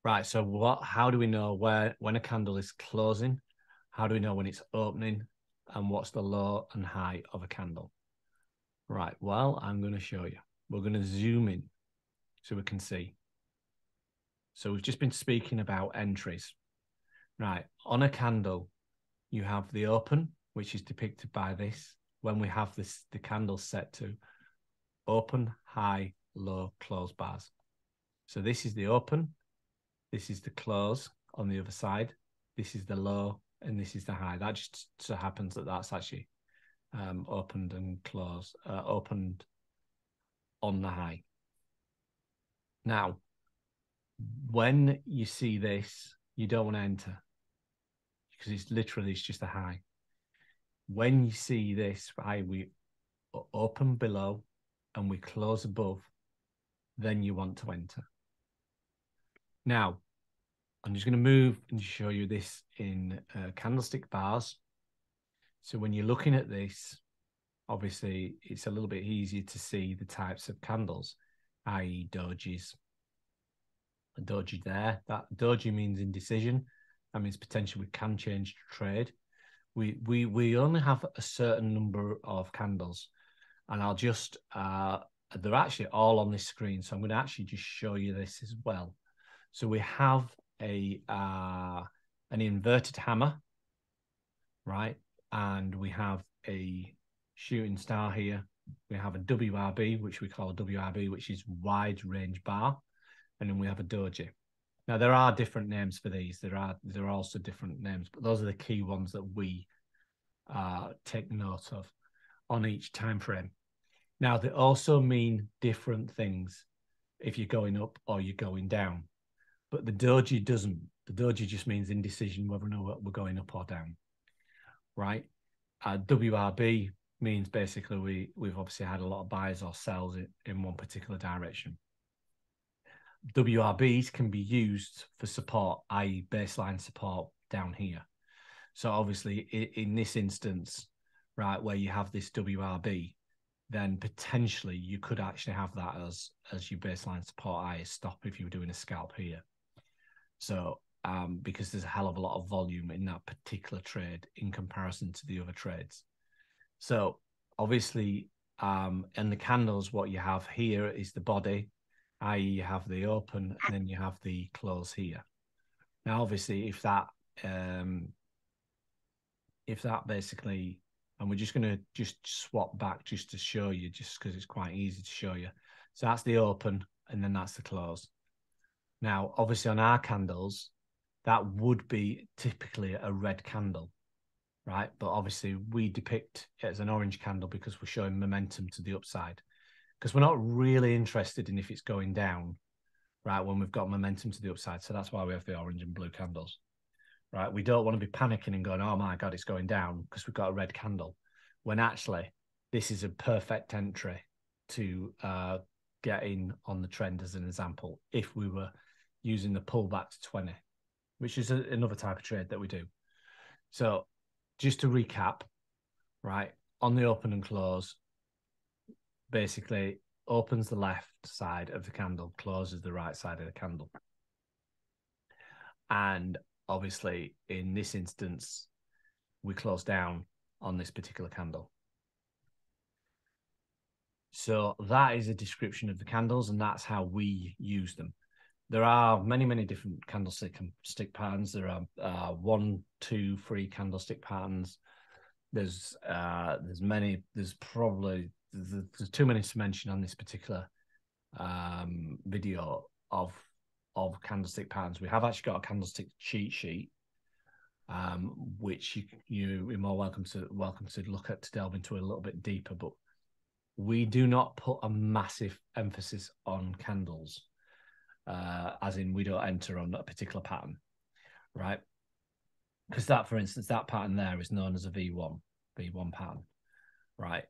Right. So how do we know when a candle is closing? How do we know when it's opening? And what's the low and high of a candle? Right. Well, I'm going to show you. We're going to zoom in so we can see. So we've just been speaking about entries. Right. On a candle, you have the open, which is depicted by this. When we have the candle set to open, high, low, close bars. So this is the open. This is the close on the other side. This is the low, and this is the high. That just so happens that that's actually opened and closed, opened on the high. Now, when you see this, you don't want to enter because it's just a high. When you see this, right, we open below and we close above, then you want to enter. Now, I'm just going to move and show you this in candlestick bars. So when you're looking at this, obviously it's a little bit easier to see the types of candles, i.e. dojis. A doji there, that doji means indecision. That means potentially we can change trade. We only have a certain number of candles, and I'll just they're actually all on this screen, so I'm going to actually just show you this as well. So we have an inverted hammer, right? And we have a shooting star here. We have a WRB, which we call a WRB, which is wide range bar. And then we have a doji. Now, there are different names for these. There are also different names, but those are the key ones that we take note of on each time frame. Now, they also mean different things if you're going up or you're going down. But the doji doesn't. The doji just means indecision whether or not we're going up or down, right? WRB means basically we've obviously had a lot of buys or sells in one particular direction. WRBs can be used for support, i.e. baseline support down here. So obviously in this instance, right, where you have this WRB, then potentially you could actually have that as your baseline support, i.e. stop if you were doing a scalp here. So because there's a hell of a lot of volume in that particular trade in comparison to the other trades. So obviously in the candles, what you have here is the body, i.e. you have the open and then you have the close here. Now, obviously, if that basically, and we're just going to swap back just to show you, just because it's quite easy to show you. So that's the open and then that's the close. Now, obviously on our candles, that would be typically a red candle, right? But obviously we depict it as an orange candle because we're showing momentum to the upside. Because we're not really interested in if it's going down, right, when we've got momentum to the upside. So that's why we have the orange and blue candles, right? We don't want to be panicking and going, oh my God, it's going down because we've got a red candle. When actually, this is a perfect entry to get in on the trend as an example, if we were using the pullback to 20, which is another type of trade that we do. So just to recap, right, on the open and close, basically opens the left side of the candle, closes the right side of the candle. And obviously, in this instance, we close down on this particular candle. So that is a description of the candles, and that's how we use them. There are many, many different candlestick patterns. There are 1, 2, 3 candlestick patterns. There's many. There's too many to mention on this particular video of candlestick patterns. We have actually got a candlestick cheat sheet, which you're more welcome to look at to delve into a little bit deeper. But we do not put a massive emphasis on candles, as in we don't enter on a particular pattern, right? Because that, for instance, that pattern there is known as a V1 pattern, right?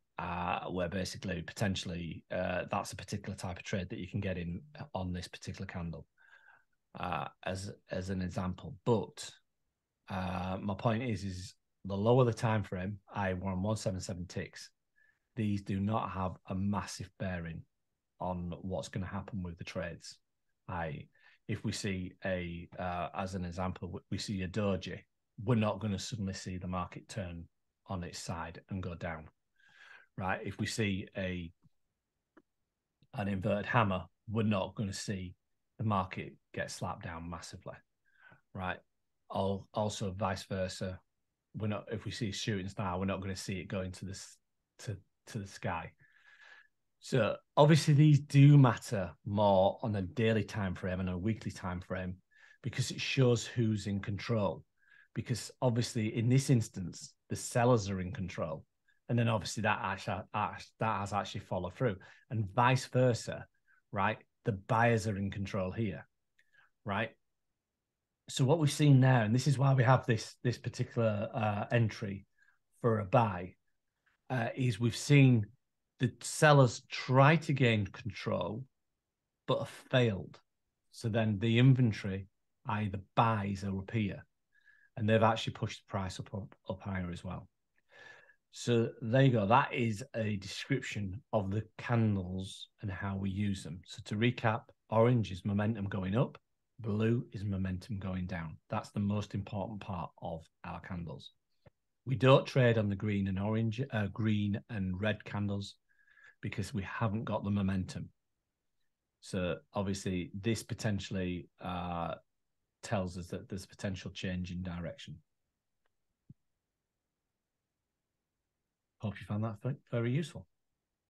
Where basically potentially that's a particular type of trade that you can get in on this particular candle, as an example. But my point is the lower the time frame, we're on 177 ticks, these do not have a massive bearing on what's going to happen with the trades. if we see a, as an example, we see a doji, we're not going to suddenly see the market turn on its side and go down, right? If we see an inverted hammer, we're not going to see the market get slapped down massively, right? Also, vice versa, we're not. If we see a shooting star, we're not going to see it going to the sky. So obviously these do matter more on a daily time frame and a weekly time frame because it shows who's in control. Because obviously in this instance, the sellers are in control. And then obviously that has actually followed through. And vice versa, right? The buyers are in control here, right? So what we've seen now, and this is why we have this particular entry for a buy, is we've seen the sellers try to gain control, but have failed. So then the inventory, i.e. the buys, are up here, and they've actually pushed the price up higher as well. So there you go. That is a description of the candles and how we use them. So to recap, orange is momentum going up, blue is momentum going down. That's the most important part of our candles. We don't trade on the green and red candles because we haven't got the momentum. So obviously this potentially tells us that there's potential change in direction. Hope you found that very useful.